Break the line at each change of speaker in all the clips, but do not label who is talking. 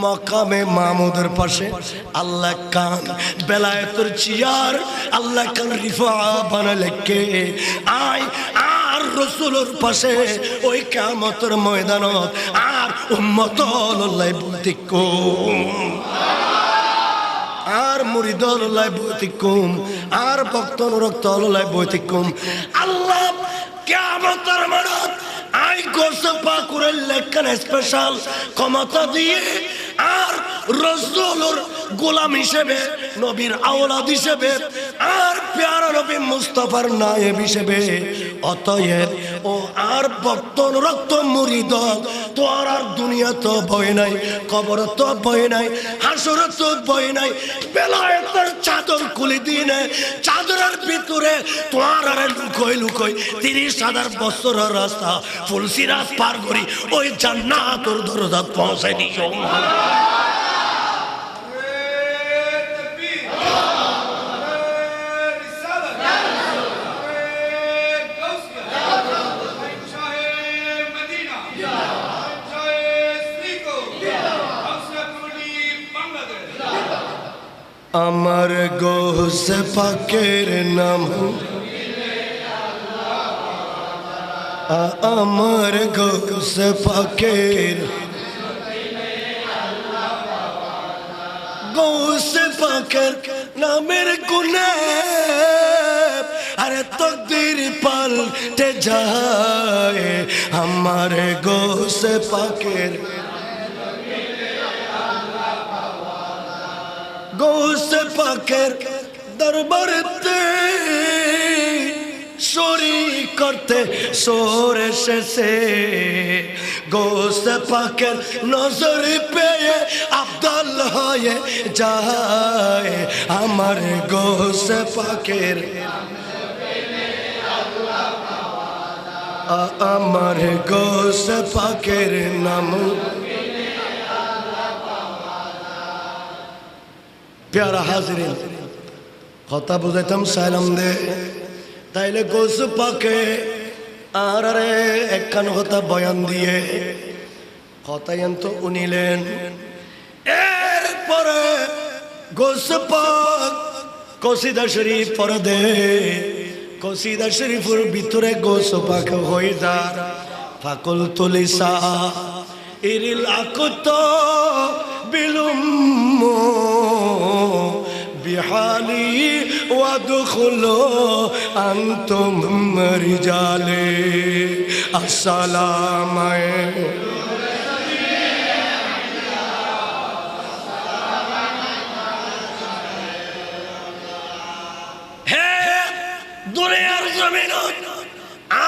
মাকামে মাহমুদের পাশে আল্লাহ কান বেলায়েতের চেয়ার আল্লাহ কান রিফা বানালে কে আয় আর রাসূলের পাশে ওই কিয়ামতের ময়দানত আর উম্মতল্লাহ বলতিকুম আর মুরিদল্লাহ বলতিকুম আর ভক্তনুরক্তল্লাহ বলতিকুম আল্লাহ কিয়ামতের ময়দানত আই গোসে পাকুরের লেখেন স্পেশাল ক্ষমতা দিয়ে আর রাসূলের গোলাম হিসেবে নবীর আওলাদ হিসেবে আর প্যারা নবী মুস্তাফার নায়েব হিসেবে অতএব ও আর ভক্তন রক্ত মুরিদ তোর আর দুনিয়া তো ভয় নাই কবর তো ভয় নাই হাসর তো ভয় নাই বেলায়েতের চাদর খুলে দিয়ে চাদরের ভিতরে তোর আর লুকোয় লুকোয় 30,000 বছরের রাস্তা ফুলসিরাত পার করি ওই জান্নাতের দরজা পৌঁছে দিও আমার গোসে পাকের নাম আমার গোসে পাকের গোসে পাকের নামের গুনে আরে তকদীর পাল্টে যায় আমার গোসে পাকের গোসে পাকের দরবারেতে শরীক করতে সোর এসেছে গোসে পাকের নজর পেয়ে আব্দুল হয়ে যায় আমার গোসে পাকের আমার গোসে পাকের নাম প্যারা হাজিরিন কথা বুঝাইতাম সাইলাম দে তাইলে গোস পাকে আর আরে একখান কথা বয়ান দিয়ে কথায়ন তো উনিলেন এরপরে গোস পাক কসিদা শরীফ পড়ে দে কসিদা শরীফের ভিতরে গোস পাক হয়ে যা ফাকুল তুলিসা ইরিল আকুত বিলুম বিহালি ওয়াদখুলু আনতুম রিজালে আসসালামু হে দুনিয়ার জমিনত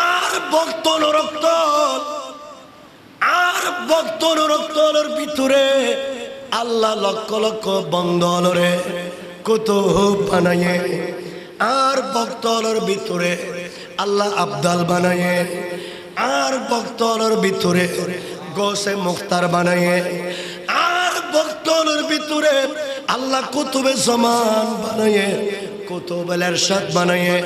আর ভক্তন রক্ত আর ভক্তন রক্তর ভিতরে আল্লাহ লক্ষ লক্ষ বন্দলরে কুতুব বানায়ে আর ভক্তর ভিতরে আল্লাহ আব্দাল বানায়ে আর ভক্তর ভিতরে গোসে মুখতার বানায়ে আর ভক্তর ভিতরে আল্লাহ কুতুবে জমান বানায়ে কুতুবুল ইরশাদ বানায়ে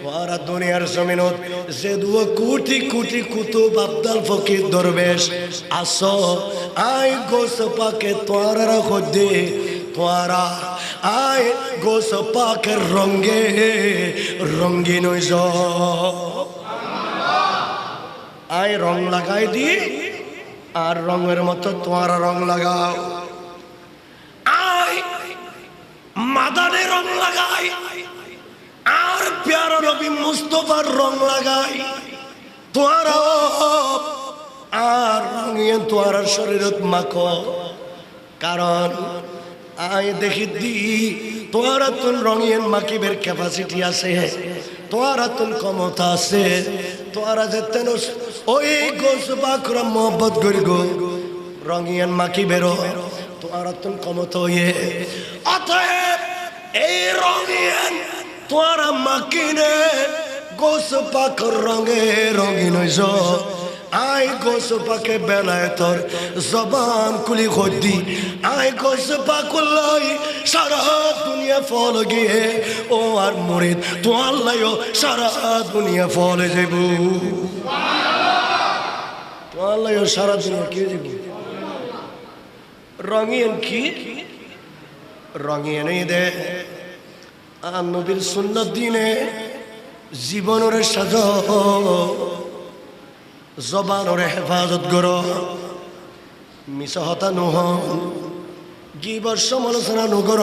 তোরা দুনিয়ার জমিনত যে দুও কোটি কোটি কুতুব আব্দাল ফকির দরবেশ আসো আই গোস পাকে তোরা খোদে তোরা আই গোস পাকের রঙে রঙিন হইছ আই রং লাগাই দি আর রঙের মতো তোরা রং লাগাও আই মাদানে রং লাগাই আর প্যারা নবী মুস্তাফার রং লাগাই তোরা আর রঙিয়ে তোরা শরীরত মাখো কারণ আয় দেখি দি তোরা তুন রঙিয়ে মাকিবের ক্যাপাসিটি আছে তোরা তুন ক্ষমতা আছে তোরা যেতেন ওই গোস বাকরা মোহব্বত করি গো রঙিয়ান মাকিবেরও তোরা তুন ক্ষমতা হয়ে অতএব এই রঙিয়ান তোরা মাকিনে গোস পাখর রঙে রঙিন হইছ আই গোস পাকে বেলায়েতর জবান কুলি খদ্দি আই গোস পাকুল্লাই সারা দুনিয়া ফল গিয়ে ও আর মুরিদ তো আল্লাহও সারা দুনিয়া ফল যাইব তো আল্লাহও সারা দুনিয়া কে যাইব রঙিন কি রঙিন দে আর নবীর সুন্নত দিনে জীবনের সাজ জবানের হেফাজত কর মিশহতা নহন গিবর সমালোচনা নগর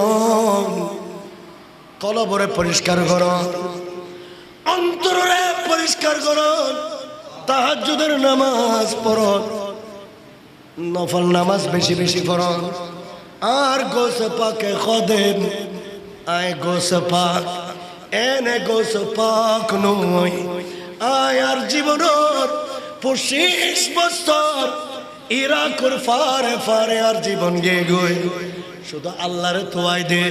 কলবরে পরিষ্কার কর অন্তরে পরিষ্কার কর তাহাজ্জুদের নামাজ পড় নফল নামাজ বেশি বেশি পড় আর গোসে পাকে খদেম আয় গোসে পাক এনে গোসে পাক নই আয় আর জীবনের 25 বছর ইরাকুর ফারে ফারে আর জীবন গে গই শুধু আল্লাহর তোয়াই দে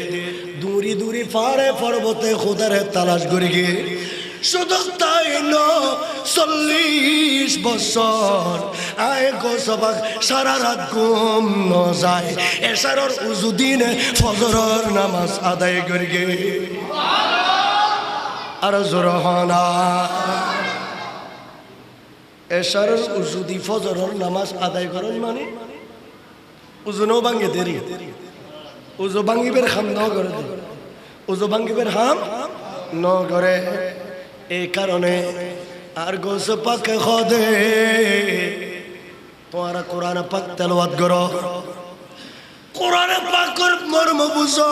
দূরি দূরি ফারে পর্বতে খোদারে তালাশ করি গে শুধু তাই ন 40 বছর আয় গোসবাক সারা রাত ঘুম ন যায় এশারর উজু দিনে ফজরের নামাজ আদায় করি গে আর জোরহানা এশারর উজু দি ফজরের নামাজ আদায় করেন মানে উজু নো ভাঙ্গে দেরি উজু ভাঙ্গিবের হাম ন করে উজু ভাঙ্গিবের হাম ন করে এই কারণে আর গোস পাক খদে তোমারা কোরআন পাক তেলাওয়াত করো কোরআন পাকের মর্ম বুঝো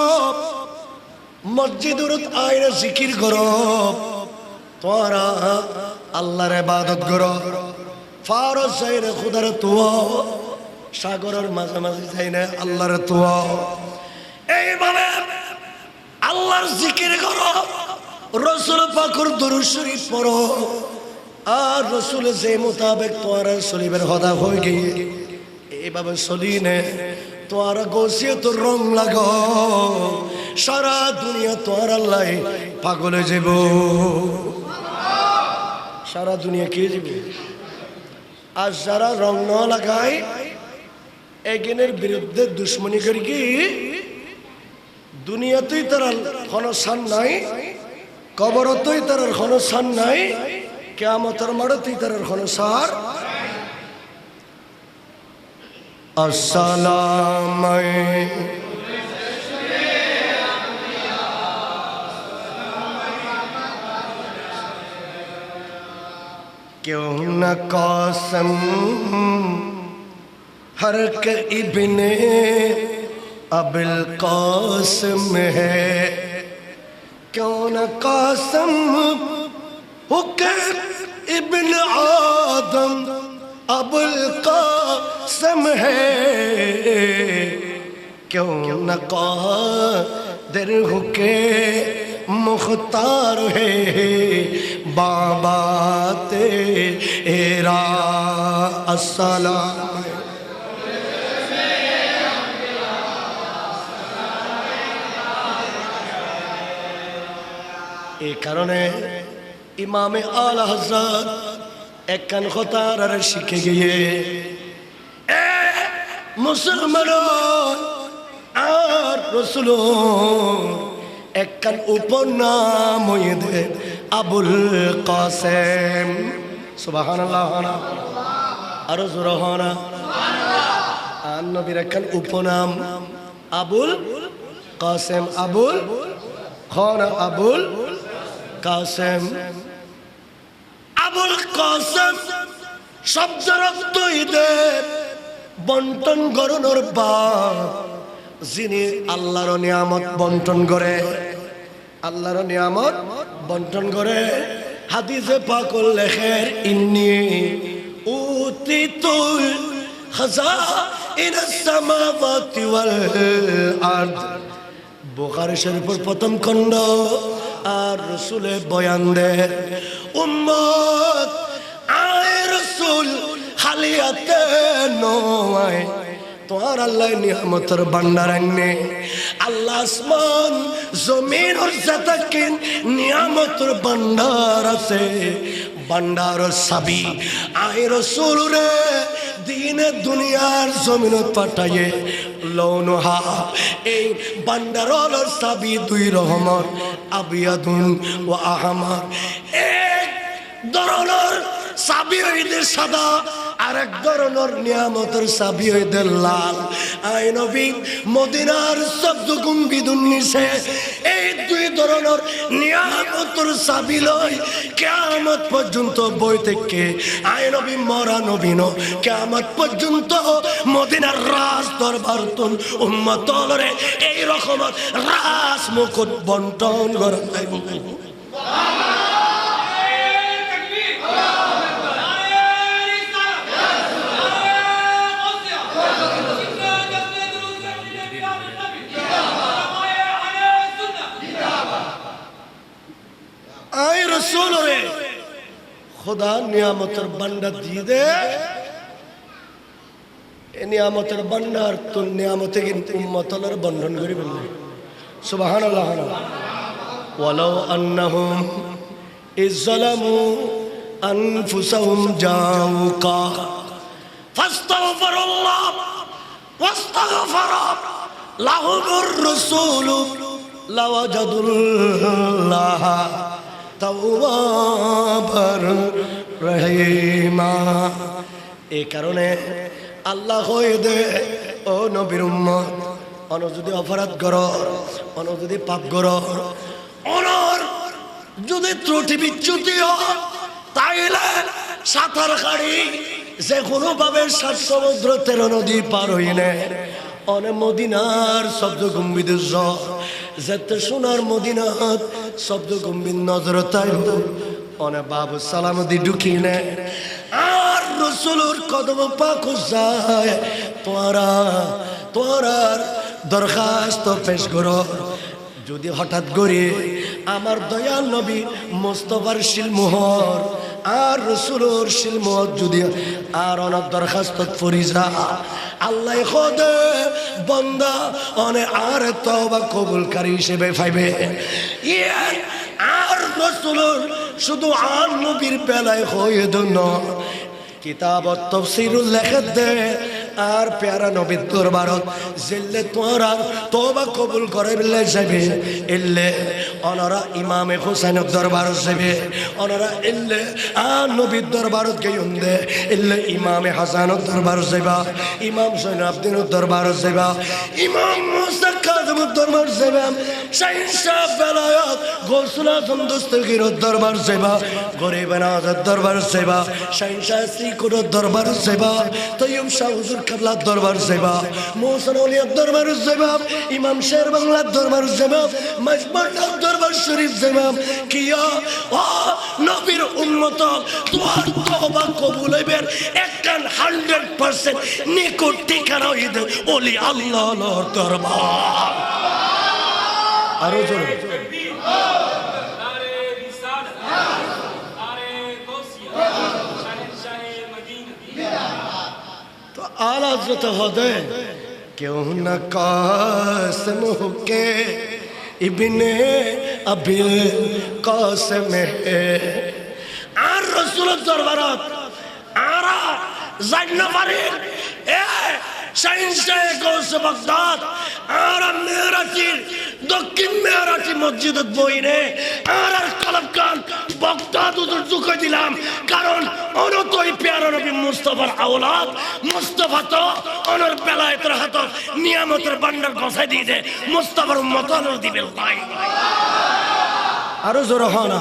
মসজিদের আইরে জিকির করো তোমারা আল্লাহর ইবাদত করো ফারজ যাইরে খুদার তোয়া সাগরের মাঝামাঝি যাই না আল্লাহর তোয়া এইভাবে আল্লাহর জিকির করো রসুল পাকের দরুদ শরীফ পড়ো আর রসুল যে মোতাবেক তোমারা চলিবের হদা হয়ে গিয়ে এইভাবে চলি নে তোমারা গোসিয়ে তোর রং লাগো সারা দুনিয়া তোমার আল্লাহ পাগলে যাব সারা দুনিয়া কে যাবে আর যারা রং ন লাগায় একজনের বিরুদ্ধে দুশ্মনী করি কি দুনিয়াতেই তার কোনো স্থান নাই কবরতই তার কোনো স্থান নাই কিয়ামতের মাঠেই তার কোনো সার আসসালাম क्यों न कसम हर के इब्ने अबिल कासिम है क्यों न कासिम हुके इब्न आदम अबुल कासिम है क्यों न कादिर हुके मुख्तार है बाबा तेरा अस्सलाम এই কারণে ইমামে আলা হযরত একখান খতার আর শিখে গিয়ে মুসলমান আর রাসূল একখান উপনাম হয়ে দে আবুল কাসেম সুবহানাল্লাহ আর জোরহানা আর নবীর একখান উপনাম আবুল কাসেম আবুল খানা আবুল কাসেম আবুল কাসেম শব্দের অর্থ ঈদের বন্টন গরনের বাপ যিনি আল্লাহর নিয়ামত বন্টন করে আল্লাহর নিয়ামত বন্টন করে হাদিসে পাকুল লেখের ইন্নী উতিতুল খাজাইনাস সামাওয়াতি ওয়াল আরদ বুখারী শরীফের প্রথম খণ্ড আর রাসূলের বয়ান দে উম্মত আয় রাসূল খালিয়াতে নয় তোমার আল্লাহ নিয়ামতের ভান্ডার আনে আল্লাহ আসমান জমিন আর জাতাকিন নিয়ামতের ভান্ডার আছে ভান্ডার সাবি আয় রাসূল রে দিনে দুনিয়ার জমিন পাঠায়ে লৌনহা এই ভান্ডারর সাবি দুই রহমত আবিয়াদুন ওয়া আহমার এক ধরনের সাবি হইতে সাদা আর এক ধরনের নিয়ামতের সাবি হইতে লাল আয় নবী মদিনার শব্দ গুম্বিদুন নিছে এই দুই ধরনের নিয়ামতের চাবি লই কিয়ামত পর্যন্ত বই থেকে আয় নবী মরা নবী ন কিয়ামত পর্যন্ত মদিনার রাজ দরবার তুন উম্মতরে এই রকম রাজ মুকুট বন্টন করা যাইব আয় রাসূল রে খোদা নিয়ামতের ভান্ডার দিয়ে দে এই নিয়ামতের ভান্ডার তোর নিয়ামতে কিন্তু উম্মতর বন্ধন করিবেন না সুবহানাল্লাহ ওয়ালাউ আন্নাহুম ইযলামু আনফুসাহুম জাউকা ফাস্তাগফিরুল্লাহ ওয়াস্তাগফারা লাহুমুর রাসূল লাওয়াজাদুল্লাহ তাওয়াবার রহিমা এই কারণে আল্লাহ হয়ে দে ও নবীর উম্মত অন যদি অপরাধ কর অন যদি পাপ কর অনর যদি ত্রুটি বিচ্যুতি হয় তাইলে সাঁতার কাটি যে কোনো ভাবে 7 সমুদ্র 13 নদী পার হইনে অনে মদিনার শব্দ গম্ভীর যেতে সোনার মদিনাত শব্দ গম্ভীর নজর তাইব অনে বাবু সালাম দি ঢুকিনে আর রাসূলের কদম পাক যায় তোরার দরখাস্ত পেশ করো যদি হঠাৎ করে আমার দয়াল নবী মুস্তাফার শিলমোহর আর রাসূলের শিলমোহর যদি আর অনেক দরখাস্ত পড়ি যা আল্লাহ খোদে বান্দা অনে আর তওবা কবুলকারী হিসেবে পাইবে আর রাসূলের শুধু আর নবীর বেলায় হয়ে দন কিতাব তাফসীরুল লেখত দে আর প্যারা নবীর দরবারত জিল্লে তোরা তওবা কবুল করে বলে যাবে ইল্লে অনরা ইমামে হুসাইনের দরবারত যাবে অনরা ইল্লে আর নবীর দরবারত গইন্দে ইল্লে ইমামে হাসানের দরবারত যাবা ইমাম জৈনুল আবদিনের দরবারত যাবা ইমাম মুসা কাযিমের দরবারত যাবা শাইখ সাহেব বেলায়েত গৌসুল আজম দস্তগীরের দরবার যাবা গরিব নওয়াজের দরবারত যাবা শাইখ সাহেব শ্রীকুরের দরবারত যাবা তৈয়ব শাহ হুজুর কাবলার দরবার যাবা মোহসেন ওলিয়ার দরবার যাবা ইমাম শের বাংলার দরবার যাবা মজবুর দরবার শরীফ যাবা কিয়া ও নবীর উম্মত তোমার তওবা কবুল হইবে একখান 100% নিকট ঠিকানা হইবে ওলি আল্লাহর দরবার আরো জোরে आला हज़रत होदे क्यों न कासिम के इब्ने अबिल कासिम है आर रसूल दरबारत आरा জান্নাবারের এ শাইনশাহ গৌসে বাগদাদ আর মেরাজির দক্ষিণ মেরাজি মসজিদত বইরে আর কলবকান বাগদাদ উদর জুকে দিলাম কারণ অনতই প্যারা নবী মুস্তাফার আওলাদ মুস্তাফা তো অনর বেলায়েতের হাত নিয়ামতের ভান্ডার গছাই দিয়েছে মুস্তাফার উম্মত অনর দিবে ভাই আরো জোরে হনা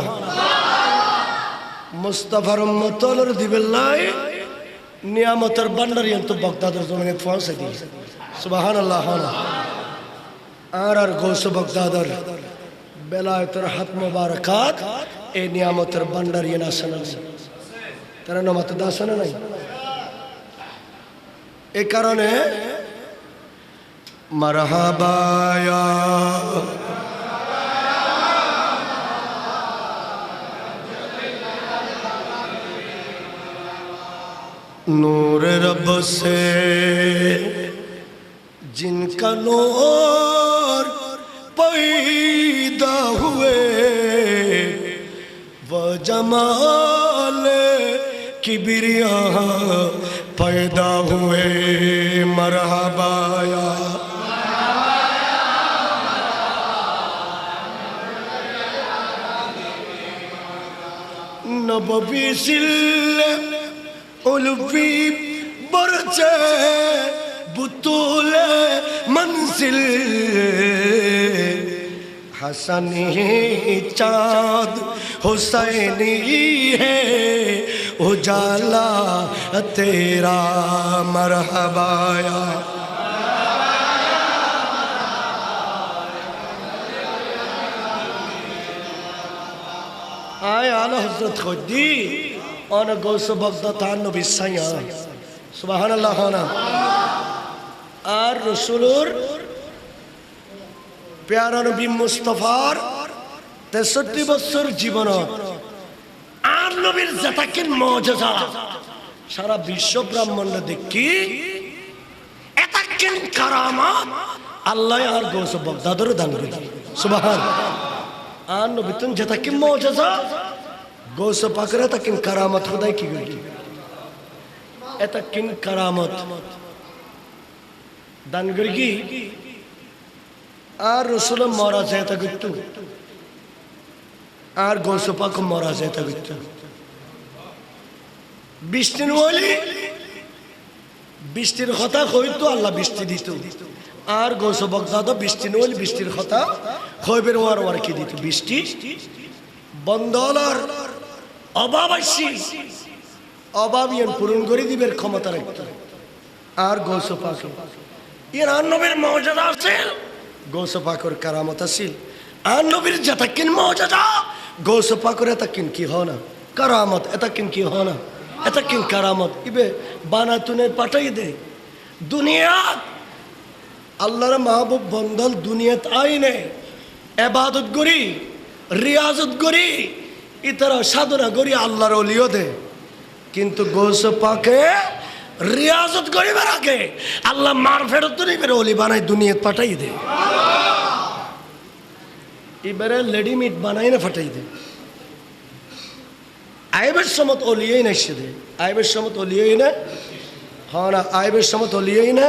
মুস্তাফার উম্মত অনর দিবে লাই নিয়ামতের ভান্ডার কিন্তু বাগদাদের জমিনে পৌঁছে দিয়েছে সুবহানাল্লাহ আর গৌসে বাগদাদের বেলায়েতের হাত মুবারকাত এই নিয়ামতের ভান্ডার ইনা শোনা তারা নামাত দাসনা নাই এই কারণে মারহাবা ইয়া नूर रब से जिनका नूर पैदा हुए वो जमाल किबरिया पैदा हुए मरहबा या नबवी सिल उल्फी बरचे बुतूले मंजिल हसनी चाँद हुसैनी है उजाला तेरा मरहबाया आए आला हजरत खुदी और गौस बगदाद नबी साया सुभान अल्लाह होना और रसूलुर प्यारा नबी मुस्तफार 63 বছর জীবন আর নবীর জাতাকিন মুজিজা সারা বিশ্ব ব্রহ্মাণ্ড দেখি এতাকিন কারামাত আল্লাহ আর গৌস বগদাদর দান করি সুবহান আর নবী তুন জাতাকিন মুজিজা গৌস পাকরা তাকিন কারামত খুদাই কি গলি এতাকিন কারামত দান করি আর রসুল মরা যায় তা কিন্তু আর গৌস পাক মরা যায় তা কিন্তু বৃষ্টির বলি বৃষ্টির কথা হইতো আল্লাহ বৃষ্টি দিত আর গৌস বগদাদ বৃষ্টি নইল বৃষ্টির কথা হইবের ওয়ার কি দিত বৃষ্টি বন্দলার অভাব আসি অভাবিয়ান পূরণ করে দিবের ক্ষমতা রাখত আর গৌস পাক ইরান নবীর মর্যাদা আছে গৌস পাকর কারামত আছিল আর নবীর জাতাকিন মুজিজা গৌস পাকর এতাকিন কি হনা কারামত এতাকিন কি হনা এতাকিন কারামত ইবে বানাতুনে পাঠাই দে দুনিয়া আল্লাহর মাহবুব বন্দল দুনিয়াত আইনে ইবাদত করি রিয়াজত করি ইতারা সাধনা করি আল্লাহর ওলিও দে কিন্তু গৌস পাকে রিয়াজত করিবার আগে আল্লাহ মারফেরত নিবের ওলি বানাই দুনিয়াত পাঠাই দে এবারে লেডিমিট বানাই না ফাটাই দে আইবের সমত ওলিয়েই না সে দে আইবের সমত ওলিয়েই না হ্যাঁ না আইবের সমত ওলিয়েই না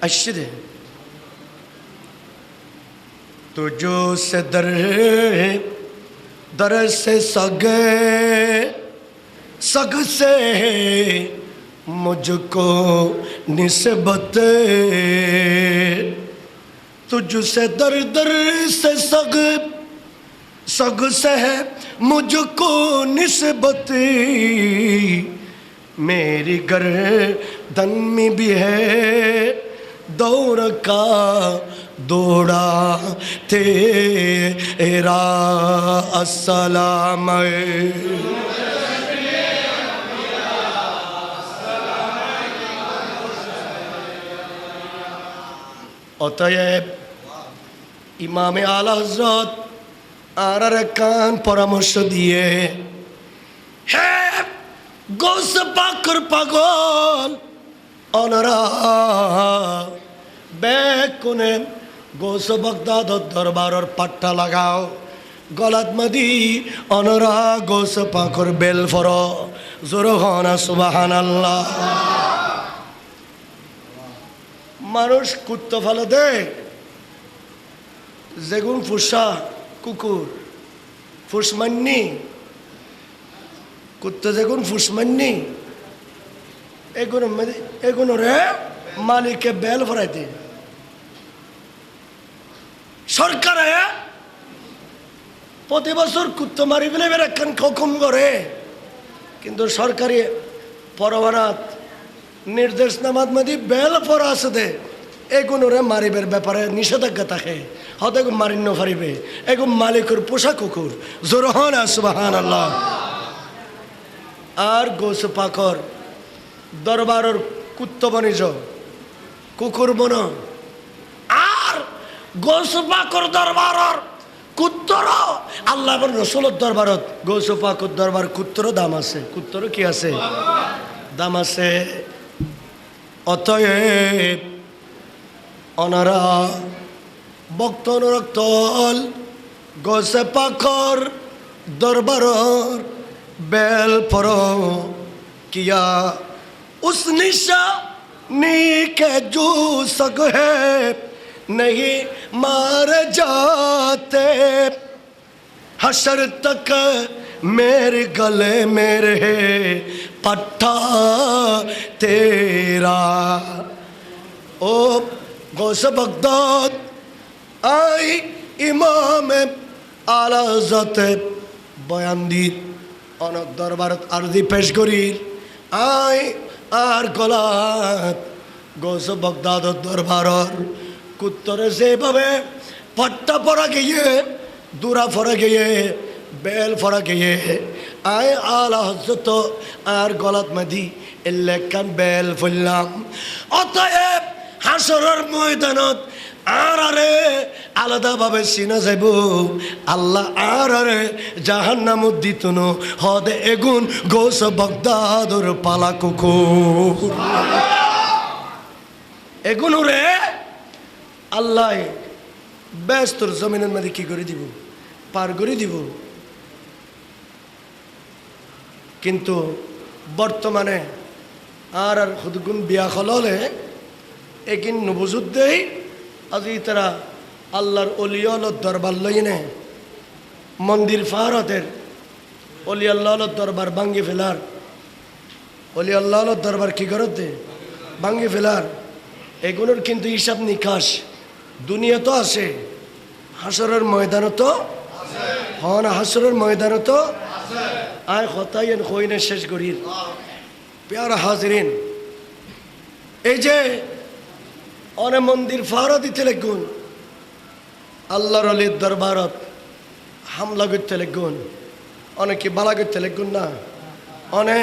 আসছে দে तुझो से दर से सग से मुझको निस्बत तुझसे दर से सग से है मुझको निस्बत मेरी गर्दन में भी है दौर का दौड़ा तेरा अस्सलाम অতএব ইমামে আলা হযরত আর কান পরামর্শ দিয়ে হে গৌস পাকর পাগল অনরা বেকুনে গৌস বগদাদ দরবারর পাট্টা লাগাও গলাত মাদি অনরা গৌস পাকর বেল ফর জোর হনা সুবহানাল্লাহ মানুষ কুত্তা ফালা দে যেগুন ফুসা কুকুর ফুসমান্নি কুত্তা যেগুন ফুসমান্নি এগুলো রে মালিককে বেল ফরাইতে সরকারে প্রতি বছর কুত্তা মারি ফেলে একখান হুকুম করে কিন্তু সরকারি পরবানাত নির্দেশনামাত মধ্যে বেল পড়া আছে দে এগুলোরে মারিবের ব্যাপারে নিষেধাজ্ঞা থাকে হয়তো এগুলো মারিন্য ফারিবে এগুলো মালিকের পোষা কুকুর জোরহন সুবহানাল্লাহ আর গৌস পাকর দরবারের কুত্তা বনিজ কুকুর বন আর গৌস পাকর দরবারের কুত্তর আল্লাহ এবং রসুলের দরবারত গৌস পাকর দরবার কুত্তরও দাম আছে কুত্তরও কি আছে দাম আছে অতএব অনারা বক্ত অনুরক্তল গৌসে পাকর দরবারর বেল পর কিয়া उस निशानी के जो सक है नहीं मार जाते हशर तक मेरे गले में रहे पट्टा तेरा ও গৌসে বাগদাদ আই ইমামে আলা হযরতে বয়ান দি অনক দরবারত আরজি পেশ করি আই আর গলাত গৌসে বাগদাদর দরবারর কুত্তরে যেভাবে পাট্টা পড়া গিয়ে দুরা ফরা গিয়ে বেল ফরা গিয়ে আই আলা হযরত আর গলাত মাদি এলেকান বেল ফুললাম অতএব হাসরের ময়দানত আর আরে আলাদাভাবে চিনা যাইব আল্লাহ আর আরে জাহান্নামত দিতন হদে এগুন গোস বাগদাদর পালা কুকুর এগুন রে আল্লাহ ব্যস্তর জমিনের মধ্যে কি করে দিব পার করে দিব কিন্তু বর্তমানে আর খুদগুন বিয়া খললে একিন নবুজুদ দেই আজি তারা আল্লাহর অলিয়ালত দরবার লইনে মন্দির ফারতের অলি আল্লাহর দরবার ভাঙ্গি ফেলার অলি আল্লাহর দরবার কি করতে ভাঙ্গি ফেলার এগুলোর কিন্তু হিসাব নিকাশ দুনিয়া তো আছে হাসরের ময়দানও তো হন হাসরের ময়দানও তো আয় হতাইন কইনে শেষ করির প্যারা হাজরিন এই যে অনে মন্দির ফারা দিতে লাগুন আল্লাহর অলির দরবারত হামলা করতে লাগুন অনেকে বালা করতে লাগুন না অনে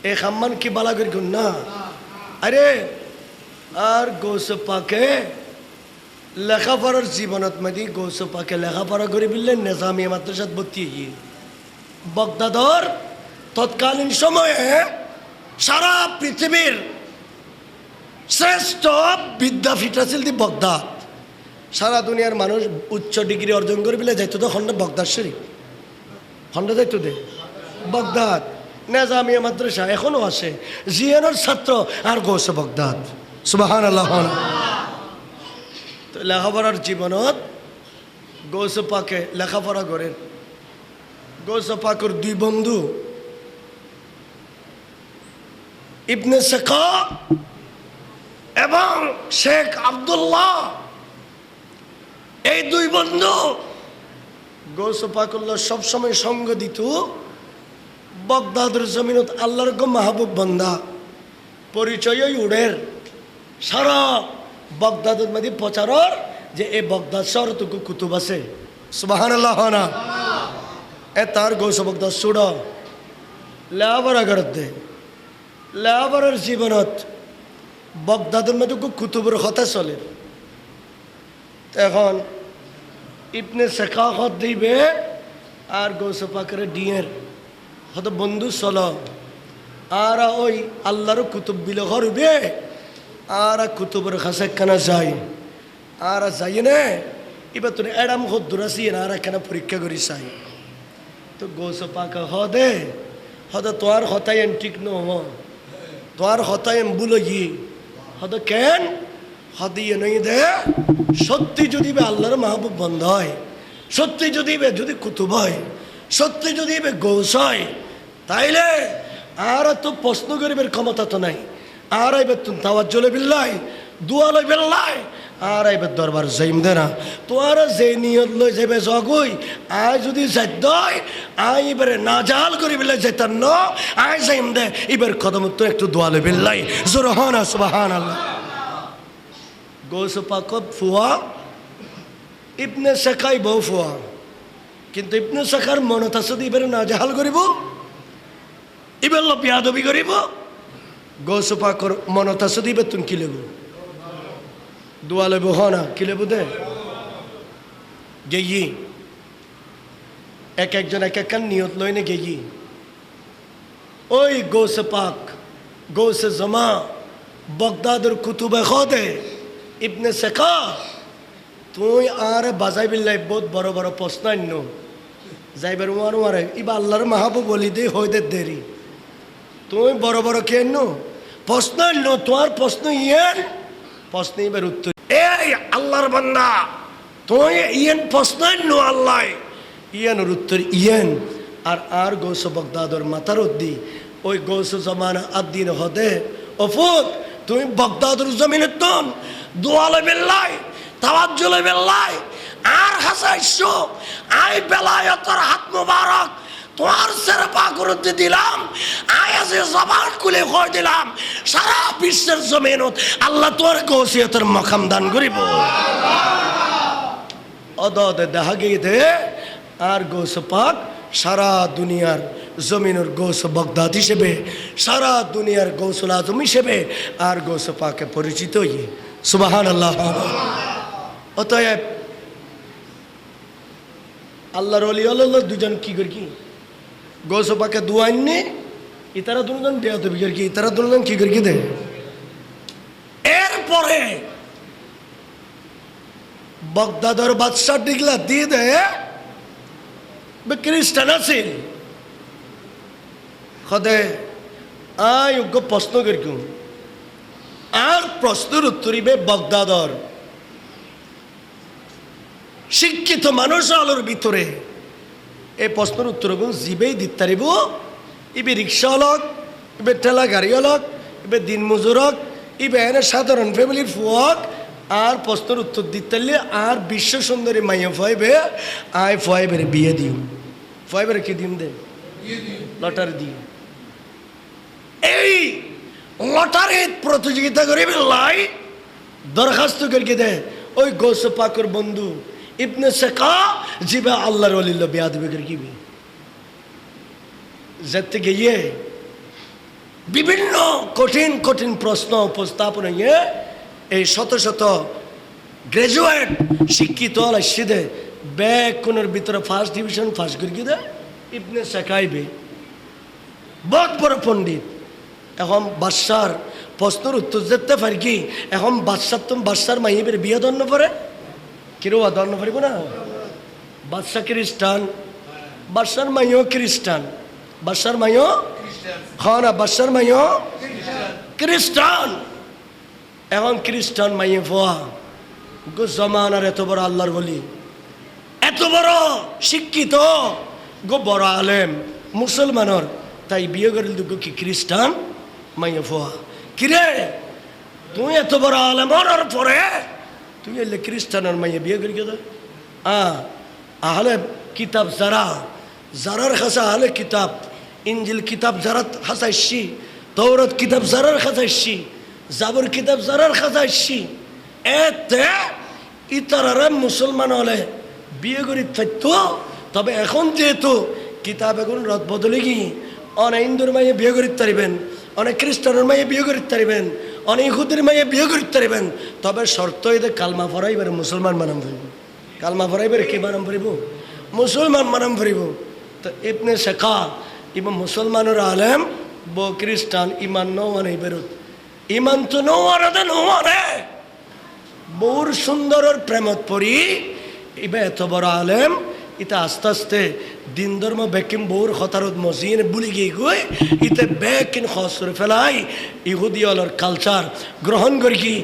এ খাম্মান কি বালা করগুন না আরে আর গৌস পাকে লেখাপড়ার জীবনত মাদি গৌস পাকে লেখাপড়া করে বিললেন নেজামিয়া মাদ্রাসাত ভর্তি বাগদাদর তৎকালীন সময়ে সারা পৃথিবীর শ্রেষ্ঠ বিদ্যাপীঠ আছিল দি বাগদাদ সারা দুনিয়ার মানুষ উচ্চ ডিগ্রি অর্জন করে বিলে যাইতো তো খন্ড বাগদাদ শরীফ খন্ড যাইতো দে বাগদাদ নেজামিয়া মাদ্রাসা এখনো আছে জিয়ানোর ছাত্র আর গৌস বাগদাদ সুবহানাল্লাহ তো লেখাপড়ার জীবনত গৌস পাকে লেখাপড়া করেন গৌস পাকের দুই বন্ধু ইবনে সাকা এবং শেখ আব্দুল্লাহ এই দুই বন্ধু গৌস পাকুল্লাহ সবসময় সঙ্গ দিত বাগদাদের জমিনত আল্লাহর গো মাহবুব বান্দা পরিচয়ই উড়ের সারা বাগদাদের মধ্যে প্রচারর যে এই বাগদাদ শহরটুকু কুতুব আছে সুবহানাল্লাহ না এ তার গৌস বাগদাদ সুড় লেখাপড়া করতে লেখাপড়ার জীবনত বাগদাদের মধ্যে কুতুবের কথা চলে এখন ইবনে সাকা হত দিবে আর গৌস পাকের ডিয়ের হয়তো বন্ধু চল আর ওই আল্লাহর কুতুব বিলে করবে আর কুতুবের কাছে কেনা যাই আর যাই নে এবার তোর এরাম হদ্দুর আছি আর কেনা পরীক্ষা করি চাই তো গৌস পাক হদে হয়তো তোর হতাই ঠিক ন তোর হতাই বুলো গিয়ে হয়তো কেন হদিয়ে নই দে সত্যি যদি আল্লাহর মাহবুব বন্ধ হয় সত্যি যদি কুতুব হয় সত্যি যদি গৌস হয় তাইলে আর তো প্রশ্ন করিবার ক্ষমতা তো নাই আর আইবে তুমি তাওয়াজ্জুল বিল্লাহ দুয়া লই বিল্লাহ আর আইবে দরবার যাইম দে না তোর যে নিয়ত লই যাবে জগই আই যদি যাইত আই এবারে নাজাল করি বিল্লাহ যাইতাম ন আই যাইম দে এবার কদম তো একটু দোয়া লই বিল্লাহ জোরহানা সুবহানাল্লাহ গৌস পাক ফুয়া ইবনে সাকাই বউ ফুয়া কিন্তু ইবনে সাকার মনত আছে এবারে নাজাল করিব এবার বিয়াদবি করিব গৌস পাকর মনত আছে দিবে তুমি কি লেবু দোয়া লেবু হ না কি লেবু দে গেই এক একজন এক এক নিয়ত লইনে গেই ওই গৌস পাক গৌস জমা বাগদাদের কুতুবে খদে ইবনে সাকা তুই আর বাজাই বিল্লাই বহুত বড় বড় প্রশ্ন আন্য যাইবার উমার উমারে ইবা আল্লাহর মাহবুব বলি দে হইতে দেরি তুই বড় বড় কেন প্রশ্ন আন্য তোমার প্রশ্ন ইয়েন প্রশ্ন এবার উত্তর এই আল্লাহর বান্দা তুই ইয়েন প্রশ্ন আন্য আল্লাহ ইয়েনের উত্তর ইয়েন আর গৌস বাগদাদর মাথার উদ্দি ওই গৌস জমানা আদিন হদে অফুত তুমি বাগদাদের জমিনে তুন দোয়ালে বেল্লাই তাওয়াজ্জুলে বেল্লাই আর হাসাইছো আই বেলায়েতের হাত মোবারক তোমার সেরে পাকুরতে দিলাম আয়াজে জবান খুলে কই দিলাম সারা বিশ্বের জমিনত আল্লাহ তোর গৌসিয়তের মাকাম দান করিব অদদে দেখা গিয়ে আর গৌস পাক সারা দুনিয়ার জমিনের গৌস বাগদাদ হিসেবে সারা দুনিয়ার গৌসুল আজম হিসেবে আর গৌস পাকে পরিচিত হয়ে সুবহানাল্লাহ। অতএব আল্লাহর ওলি আল্লাহ দুজন কি করি কি গৌস পাকে দুয়াইনি ইতারা দুজন দেয়া দেবি কি ইতারা দুজন কি করি দে। এরপরে বাগদাদের বাদশাহ ডিগলা দিয়ে দে খ্রিস্টান আছিল সদে আয়োগ্য প্রশ্ন করি আর প্রশ্নের উত্তরিবে বাগদাদর শিক্ষিত মানুষ আলোর ভিতরে এই প্রশ্নের উত্তর জীবেই দিতে পারিব ইবে রিক্সা হলক ইবে ঠেলা গাড়ি হলক ইবে দিন মজুরক ইবে এনে সাধারণ ফ্যামিলির ফুয়ক আর প্রশ্নের উত্তর দিতে আর বিশ্ব সুন্দরী মাইয়া ফয়েবে আয় ফয়েবের বিয়ে দিও ফয়েবের কি দিন দে লটারি দিও এই লটারি প্রতিযোগিতা করে লাই দরখাস্ত করে দে ওই গৌস পাকের বন্ধু ইবনে সেকা জিবে আল্লাহর ওলিল্লাহ বিয়া দিবে করে কি যেতে গিয়ে বিভিন্ন কঠিন কঠিন প্রশ্ন উপস্থাপন হয়ে এই শত শত গ্রাজুয়েট শিক্ষিত আসছে ব্যাগ কোনের ভিতরে ফার্স্ট ডিভিশন ফার্স্ট করে দে ইবনে সেকাইবে বহুত বড় পণ্ডিত এখন বাদশার প্রশ্নের উত্তর যেতে পারি কি এখন বাদশার তুমি বাদশার মাইবের বিয়ে দণ্ড পরে কিরোয়া দণ্ড পারিব না বাদশা খ্রিস্টান বাদশার মাইও খ্রিস্টান বাদশার মাইও হ্যাঁ না বাদশার মাইও খ্রিস্টান এখন খ্রিস্টান মাইয়ে ফোয়া গো জমানার এত বড় আল্লাহর বলি এত বড় শিক্ষিত গো বড় আলেম মুসলমানর তাই বিয়ে করিল গো কি খ্রিস্টান মাইয়ে ফোয়া কিরে তুই এত বড় আলেম হওয়ার পরে তুই এলে খ্রিস্টানের মাইয়ে বিয়ে করি গেল আহলে কিতাব যারার খাসা আহলে কিতাব ইঞ্জিল কিতাব যারা খাসাইছি তৌরাত কিতাব যারার খাসাইছি জাবর কিতাব যারার খাসাইছি এতে ইতারারে মুসলমান হলে বিয়ে করি থাকতো তবে এখন যেহেতু কিতাব এখন রদ বদলে গিয়ে অনেক হিন্দুর মাইয়ে বিয়ে করিতে পারিবেন অনেক খ্রিস্টানের মাইয়ে বিয়ে করিতে পারিবেন অনেক ইহুদির মাইয়ে বিয়ে করিতে পারিবেন তবে শর্ত এদের কালমা ফরাইবার মুসলমান মানাম ফরিব কালমা ফরাইবার কে মানাম ফরিব মুসলমান মানাম ফরিব তো ইবনে সেকা ইবা মুসলমানের আলেম ব খ্রিস্টান ইমান নৌয়ানে বেরোত ইমান তো নৌয়ানে নৌয়ানে বউর সুন্দরের প্রেমত পড়ি ইবা এত বড় আলেম ইতা আস্তে আস্তে দিন ধর্ম বেকিম বউর হতারত মসজিদ বুলি গিয়ে গই ইতে বেকিন খসরে ফেলাই ইহুদি অলর কালচার গ্রহণ করি কি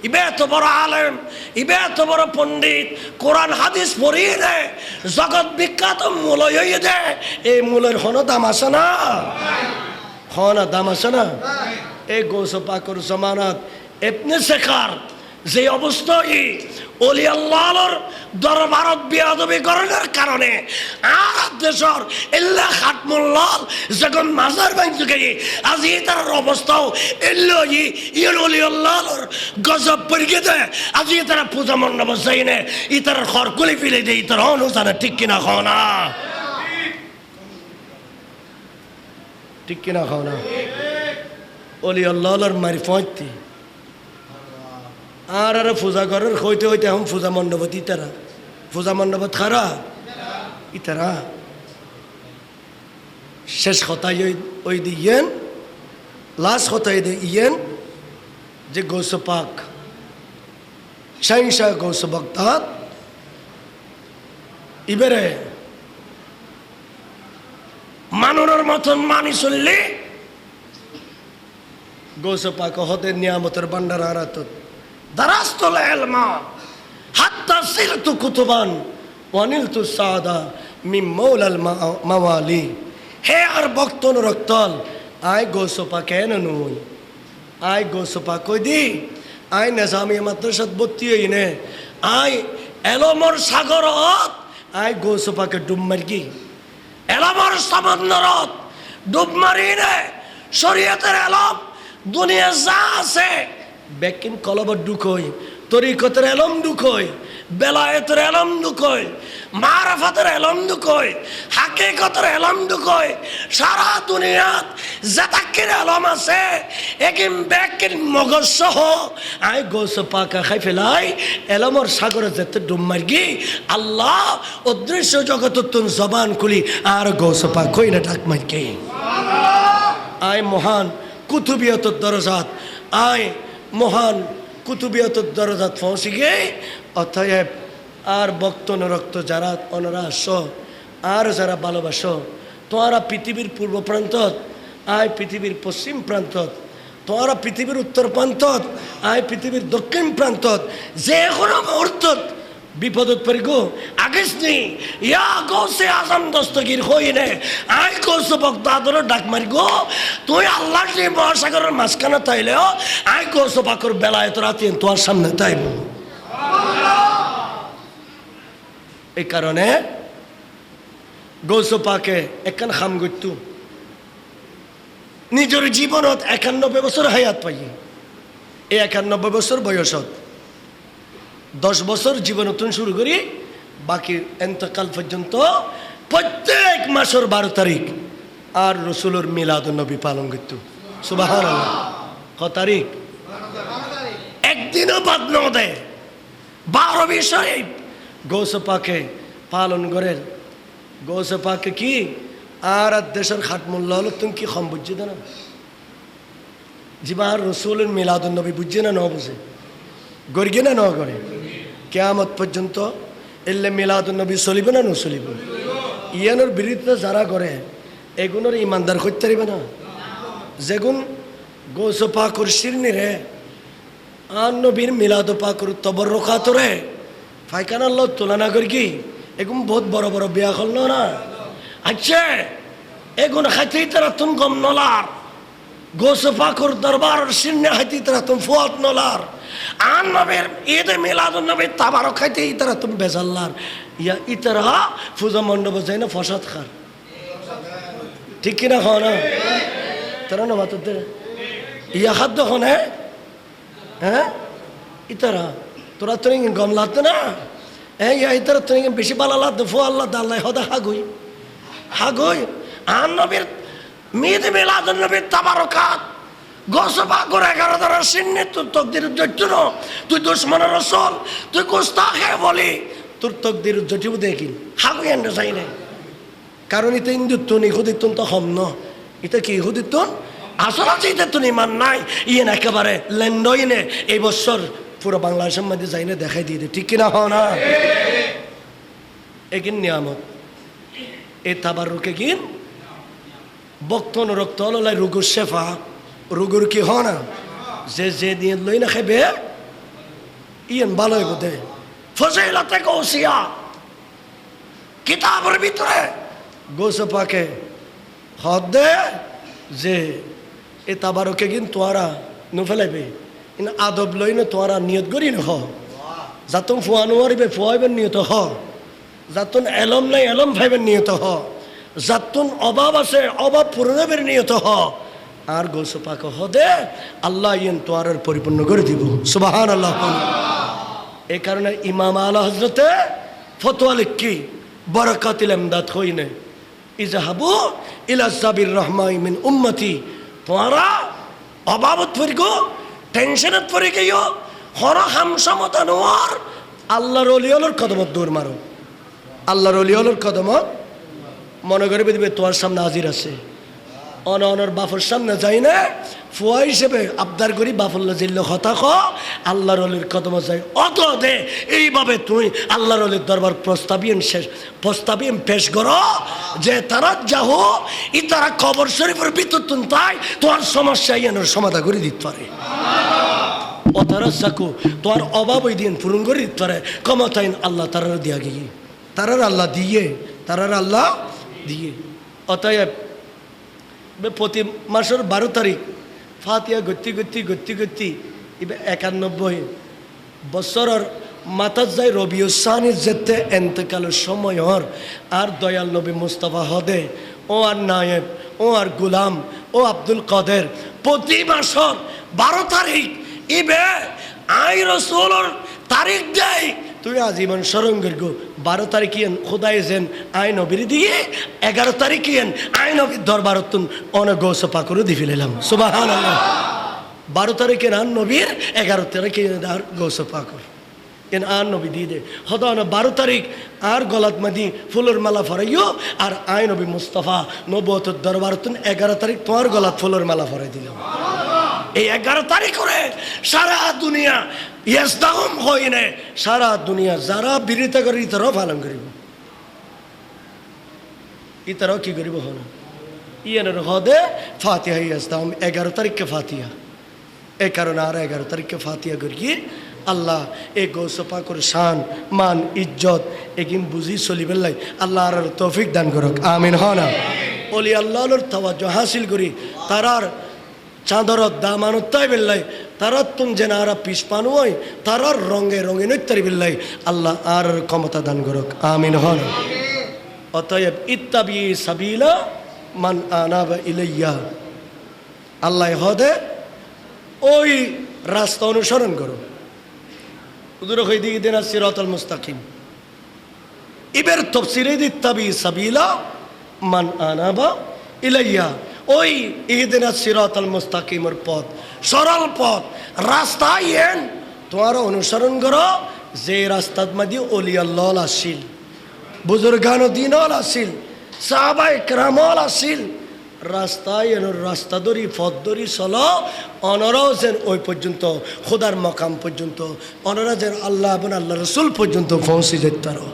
ইবে এত বড় আলেম ইবে এত বড় পণ্ডিত কোরআন হাদিস পড়িয়ে দে জগৎ বিখ্যাত মূল হইয়ে দে এই মূলের হন দাম আছে না হন দাম আছে না এই গৌস পাকর জমানাত ইবনে সেকার যে অবস্থায় ওলি আল্লাহর দরবারত বিয়াদবি করার কারণে আর দেশের ইল্লা খাতমুল্লাহ যখন মাজার ভাঙতে গিয়ে আজ তার অবস্থাও এলো ইয়ের ওলি আল্লাহর গজব পড়িয়ে দেয় আজ তারা পূজা মণ্ডপ যাই নে ইতার খরকুলি ফিলে দেয় ইতার অনুসারে ঠিক কিনা খাও না ঠিক কিনা খাও না ওলি আল্লাহর মারি পঁয়তি আর পূজা করার হইতে হইতে এখন পূজা মণ্ডপত ইতারা পূজা মণ্ডপত খারা ইতারা শেষ কথাই ওই দিয়েন লাস্ট কথাই ইয়েন যে গৌস পাক শাহিনশাহ গৌস বাগদাদ ইবারে মানুষের মতন মানি চললে গৌস পাক হতে নিয়ামতের ভান্ডার আরাত দারাস্তুল ইলমা হাত্তা সিরতু কুতুবান ওয়ানিলতু সাদা মিন মাওলাল মাওয়ালি হে আর বক্তন রক্তল আয় গৌস পাকে নই আই গোসপা কই দি আই নেজামি মাদ্রাসাত ভর্তি হই নে আই এলমর সাগরত আই গোসপাকে ডুব মারি এলমর সমুদ্রত ডুব মারি নে শরীয়তের এলম দুনিয়া যা আছে বেকিন কলবর ঢুকই তরিকতের এলম ঢুকই বেলায়েতের এলম ঢুকই মারাফাতের এলম ঢুকই হাকিকতের এলম ঢুকই সারা দুনিয়াত জাতাকির এলম আছে একিম বেকিন মগজ সহ আই গোস পাকা খাই ফেলাই এলমর সাগরে যেতে ডুব মারগি আল্লাহ অদৃশ্য জগত তুন জবান খুলি আর গোস পাক কই না ডাক মারগি আই মহান কুতুবিয়ত দরজাত আই মহান কুতুবিয়ত দরজাত পৌঁছে গে অতএব আর ভক্ত রক্ত যারা অনরা আস আর যারা ভালোবাসো তোমরা পৃথিবীর পূর্ব প্রান্তত আয় পৃথিবীর পশ্চিম প্রান্তত তোমরা পৃথিবীর উত্তর প্রান্তত আয় পৃথিবীর দক্ষিণ প্রান্তত যে কোনো মুহূর্তত বিপদত পড়ি গো আগেস নি ইয়া গৌসে আজম দস্তগীর হইনে আই গৌস ভক্ত আদর ডাক মারি গো তুই আল্লাহ যে মহাসাগরের মাঝখানে তাইলেও আই গৌস পাকর বেলায়েত রাতে তোমার সামনে তাইব এই কারণে গৌস পাকে একখান খাম করতু নিজের জীবনত 91 বছর হায়াত পাই এই 91 বছর বয়সত 10 বছর জীবনতন শুরু করি বাকি এন্তকাল পর্যন্ত প্রত্যেক মাসের 12 তারিখ আর রসুলের মিলাদুন নবী পালন করত সুবহানাল্লাহ কত তারিখ একদিনও বাদ না দেয় 12 শরীফ গৌস পাকে পালন করেন গৌস পাকে কি আর দেশের খাটমূল্য হলো তুমি কি কম বুঝছি না জীবা রসুলের মিলাদুন নবী বুঝছে না ন বুঝে গড়গে না ন করে কিয়ামত পর্যন্ত এলে মিলাদুন নবী চলিবে না নচলিব ইয়ানোর বিরুদ্ধে যারা করে এগুলোর ইমানদার করতে পারিবে না যেগুন গৌস পাকুর শিরনিরে আর নবীর মিলাদ পাকুর তবর রখাতরে ফাইকানার লোক তুলনা করি কি এগুন বহুত বড় বড় বিয়া করল না আচ্ছা এগুন খাইতে তারা তুম গম নলার গৌস পাকুর দরবার শিরনে খাইতে তারা তুম ফুয়াত নলার আন নবীর ঈদ মিলাদুন নবী তাবারক খাইতে ইতারা তুমি বেজাল্লার ইয়া ইতারা পূজা মণ্ডপ যাই না ফসাদ খার ঠিক কিনা খাও না তারা না মাত্র ইয়া খাদ্য খনে হ্যাঁ ইতারা তোরা তো গম লাগতো না হ্যাঁ ইয়া ইতারা তো বেশি বালা লাগতো ফো আল্লাহ দাল্লাই হদা হাগুই আন নবীর ঈদ মিলাদুন নবী তাবারকাত গৌস পাকুর 11 ধরার সিন্নি তোর তকদির উজ্জ্বল ন তুই দুশ্মনের রসল তুই গোস্তাখে বলি তোর তকদির উজ্জ্বল দেখিন হাগুই এন্ড চাই না কারণ এটা ইন্দুত্তন ইহুদিত্তন তো হম ন এটা কি ইহুদিত্তন আসলে যেটা তো ইমান নাই ইয়েন একেবারে ল্যান্ডইনে এই বছর পুরো বাংলাদেশের মধ্যে যাই না দেখাই দিয়ে দে ঠিক কিনা হয় না এগিন নিয়ামত এ তাবার রুকে গিন বক্তন রক্ত হলাই রুগুর শেফা রুগুর কি হ না যে দিয়ে লই না খাইবে ইয়েন ভালো হইব দে ফজিলতে গৌসিয়া কিতাবের ভিতরে গৌস পাকে হদ দে যে এ তাবারকে গিন তোয়ারা নুফেলাইবে ইন আদব লই না তোয়ারা নিয়ত করি না হ যাতন ফুয়ানো আরিবে ফুয়াইবেন নিয়ত হ যাতন এলম নাই এলম ভাইবেন নিয়ত হ যাতন অভাব আছে অভাব পূরণের নিয়ত হ আর গৌস পাক হদে আল্লাহ ইয়েন তোয়ারের পরিপূর্ণ করে দিব সুবহানাল্লাহ এই কারণে ইমাম আলা হজরতে ফতোয়া লিখি বরকাতিল ইমদাদ হইনে ইজাহাবু ইলা সাবির রহমাই মিন উম্মতি তোরা অভাবত পড়ি গো টেনশনত পড়ি গিয়ে হর হামসামত আনোয়ার আল্লাহর ওলিয়র কদমত দৌড় মারো আল্লাহর ওলিয়র কদমত মনে করে দিবে তোমার সামনে হাজির আছে অনর বাফর সামনে যাই না ফুয়া হিসেবে আবদার করি বাফল্লা জিল্ল কথা খ আল্লাহর অলির কদম যাই অত দে এইভাবে তুই আল্লাহর অলির দরবার প্রস্তাবিন পেশ করো যে তারা যাহ ই তারা কবর শরীফের ভিতর তুন তাই তোমার সমস্যা ইয়ানোর সমাধান করে দিতে পারে ও তারা চাকু তোমার অভাব ওই দিন পূরণ করে দিতে পারে ক্ষমতাইন আল্লাহ তারার দিয়া গিয়ে তারার আল্লাহ দিয়ে অতএব প্রতি মাসের 12 তারিখ ফাতিয়া গতি গতি গতি গতি এবার 91 বছরের মাথার যায় রবিউসানির যেতে এন্তকালের সময় হর আর দয়াল নবী মুস্তাফা হদে ও আর নায়েব ও আর গুলাম ও আব্দুল কাদের প্রতি মাসর 12 তারিখ ইবে আই রসুলর তারিখ দেয় তুই আজীবন স্মরণ করগো 12 তারিখ খোদাই যেন আই নবীর দিয়ে 11 তারিখ আই নবীর দরবারতুন অনেক গোসা পাকড়ে দিয়ে ফেলাম সুবহানাল্লাহ 12 তারিখে আন নবীর 11 তারিখে আর গোসা পাকড় এন আর নবী দিয়ে দে হতো না 12 তারিখ আর গলাত মাদি ফুলের মালা ফরাইও আর আই নবী মুস্তাফা নবুয়তের দরবারতুন 11 তারিখ তোমার গলাত ফুলের মালা ফরাই দিলাম এই 11 তারিখ করে সারা দুনিয়া ইয়াসদাম হইনে সারা দুনিয়া যারা বিরোধিতা করে ইতারাও পালন করিব ইতারাও কি করিব হন ইয়ানের হদে ফাতিহা ইয়াসদাম 11 তারিখকে ফাতিহা এই কারণে আর 11 তারিখকে ফাতিহা করি আল্লাহ এই গৌস পাকের শান মান ইজ্জত একিন বুঝি চলিবেন লাই আল্লাহ আর তৌফিক দান করুক আমিন হনা ওলি আল্লাহর তাওয়াজ্জু হাসিল করি তারার চাঁদরত দামানত তাই বেল্লাই তারার তুম যেন আর পিস পানো হয় তারার রঙে রঙে নৈতারি বেল্লাই আল্লাহ আর ক্ষমতা দান করুক আমিন হনা অতএব ইত্তাবি সাবিলা মান আনাবা ইলাইয়া আল্লাহ হদে ওই রাস্তা অনুসরণ করো হুজুর কই দিকে দেন সিরাতাল মুস্তাকিম ইবের তাফসীরে ইত্তাবি সাবিলা মান আনাবা ইলাইয়া ওই ইহদিনা সিরাতাল মুস্তাকিমের পথ সরল পথ রাস্তা ইয়েন তোমার অনুসরণ করো যে রাস্তার মধ্যে ওলি আল্লাহ আসিল বুজুর্গান দিনল আসিল সাহাবায়ে কেরামল আসিল রাস্তায় রাস্তা ধরি পথ ধরি চলো অনরাও যেন ওই পর্যন্ত খোদার মকাম পর্যন্ত অনরা যেন আল্লাহ এবং আল্লাহ রসুল পর্যন্ত পৌঁছে যেতে পারো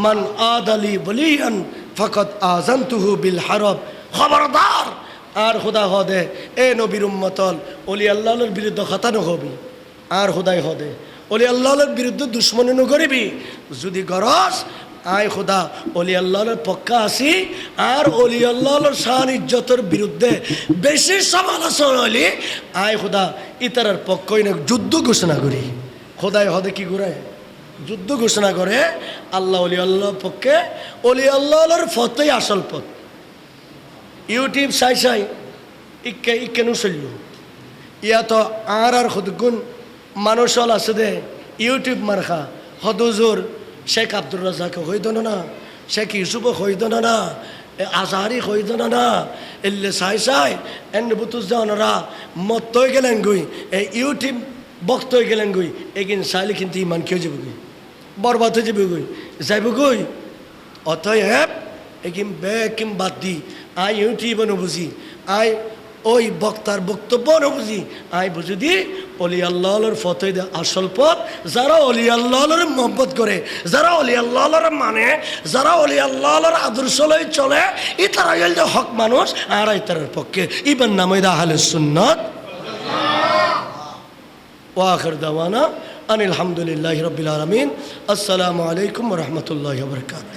মান আদালি বলিয়ান ফাকাত আযানতুহু বিল হারব খবরদার আর খোদা হদে এ নবীর উম্মতল ওলি আল্লাহর বিরুদ্ধে খাতানো হবি আর খোদাই হদে ওলি আল্লাহর বিরুদ্ধে দুশ্মনী নকরিবি যদি গরস আয় খোদা ওলি আল্লাহর পক্ষে আসি আর ওলি আল্লাহর শান ইজ্জতের বিরুদ্ধে বেশি সমালোচনা হলি আয় খোদা ইতারার পক্ষই না যুদ্ধ ঘোষণা করি খোদাই হদে কি করে যুদ্ধ ঘোষণা করে আল্লাহ ওলি আল্লাহর পক্ষে ওলি আল্লাহর পথই আসল পথ ইউটিউব চাই চাই ইকেনু চলল ইয়া তো আর সদগুণ মানুষ হল আছে দে ইউটিউব মারখা সদুজোর শেখ আব্দুর রাজাকে হইদ না শেখ ইউসুফক হইদ না আজহারি হইদ না এলে চাই চাই এন বুতুজরা মত হয়ে গেলেন গই এই ইউটিউব বক্ত হয়ে গেলেন গই এগিন চাইলে কিন্তু ইমান কেউ যাব গই বরবাদ হয়ে যাবে গই যাইব গই অতএব একিম বেকিম বাদ দি আই ইউটিউব বুঝি আই ওই বক্তার বক্তব্য বুঝি আই বুঝি দি অলি আল্লাহর ফতোয় দে আসল পথ যারা অলি আল্লাহর মহব্বত করে যারা অলি আল্লাহর মানে যারা অলি আল্লাহর আদর্শ লই চলে ই তারা যে হক মানুষ আর ইতার পক্ষে ইবান নামে আহলে সুন্নাত ওয়া আখির দাওয়ানা আনিল হামদুলিল্লাহি রাব্বিল আলামিন আসসালামু আলাইকুম ওয়া রাহমাতুল্লাহি ওয়া বারাকাতুহু।